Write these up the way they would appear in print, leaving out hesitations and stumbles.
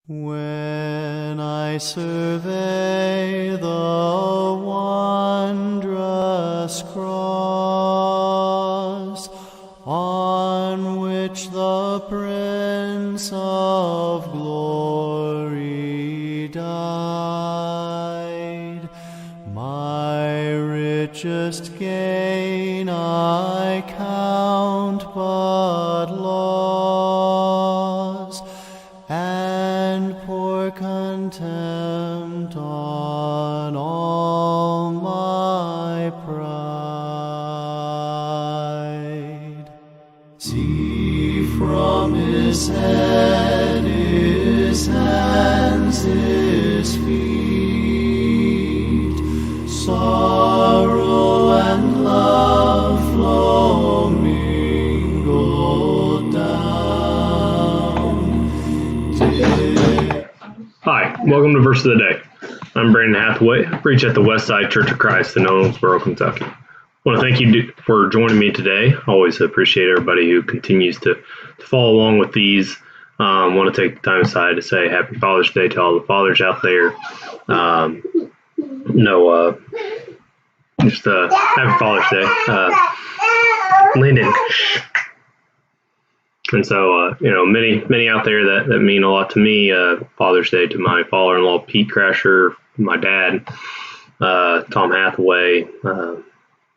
When I survey the wondrous cross on which the Prince of Glory died, my richest gain I count but loss, and pour contempt on all my pride. See from his head, his hands, his feet, sorrow and love flow mingled down. Hi, welcome to Verse of the Day. I'm Brandon Hathaway. I preach at the Westside Church of Christ in Owensboro, Kentucky. I want to thank you for joining me today. I always appreciate everybody who continues to follow along with these. I want to take the time aside to say Happy Father's Day to all the fathers out there. Happy Father's Day. Lyndon. And so, many out there that mean a lot to me. Father's Day to my father-in-law, Pete Crasher, my dad, Tom Hathaway,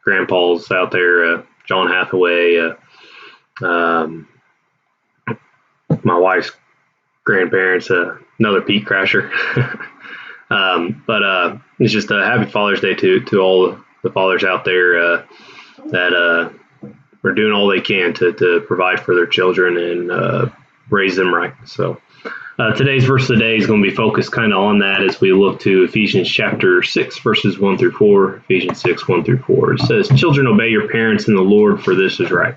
grandpa's out there, John Hathaway, my wife's grandparents, another Pete Crasher. But it's just a happy Father's Day to all the fathers out there that are doing all they can to provide for their children and raise them right. So today's verse of the day is going to be focused kind of on that as we look to Ephesians chapter 6, verses 1 through 4. Ephesians 6, 1 through 4. It says, "Children, obey your parents in the Lord, for this is right.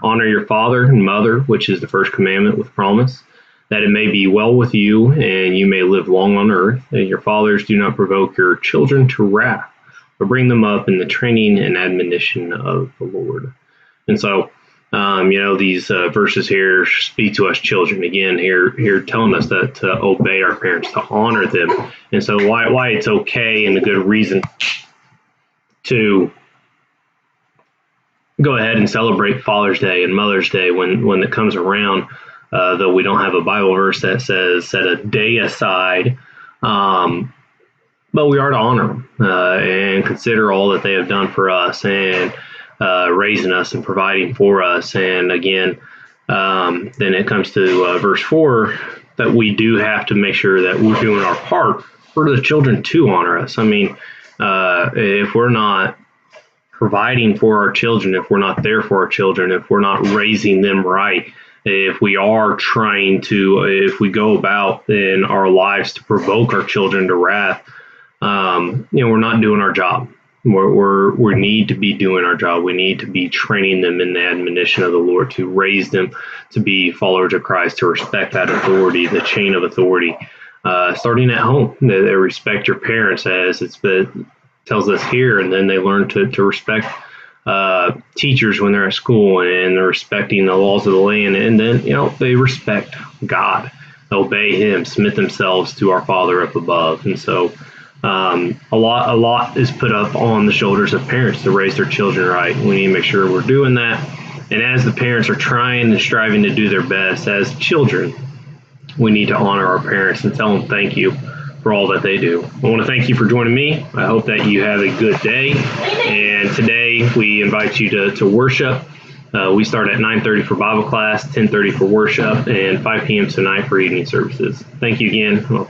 Honor your father and mother, which is the first commandment with promise, that it may be well with you and you may live long on earth. And your fathers do not provoke your children to wrath, but bring them up in the training and admonition of the Lord." And so, these verses here speak to us children. Again, here telling us that to obey our parents, to honor them. And so why it's okay and a good reason to go ahead and celebrate Father's Day and Mother's Day when it comes around, though we don't have a Bible verse that says set a day aside. But we are to honor them and consider all that they have done for us and raising us and providing for us. And again, then it comes to verse 4 that we do have to make sure that we're doing our part for the children to honor us. I mean, if we're not providing for our children, if we're not there for our children, if we're not raising them right, if we are trying to, if we go about in our lives to provoke our children to wrath, we're not doing our job. We need to be doing our job. We need to be training them in the admonition of the Lord, to raise them to be followers of Christ, to respect that authority, the chain of authority, starting at home. They respect your parents, as it tells us here, and then they learn to respect teachers when they're at school, and they're respecting the laws of the land, and then they respect God, obey Him, submit themselves to our Father up above. And so a lot is put up on the shoulders of parents to raise their children right. We need to make sure we're doing that. And as the parents are trying and striving to do their best, as children, we need to honor our parents and tell them thank you for all that they do. I want to thank you for joining me. I hope that you have a good day. And today we invite you to worship. We start at 9:30 for Bible class, 10:30 for worship, and 5 p.m. tonight for evening services. Thank you again.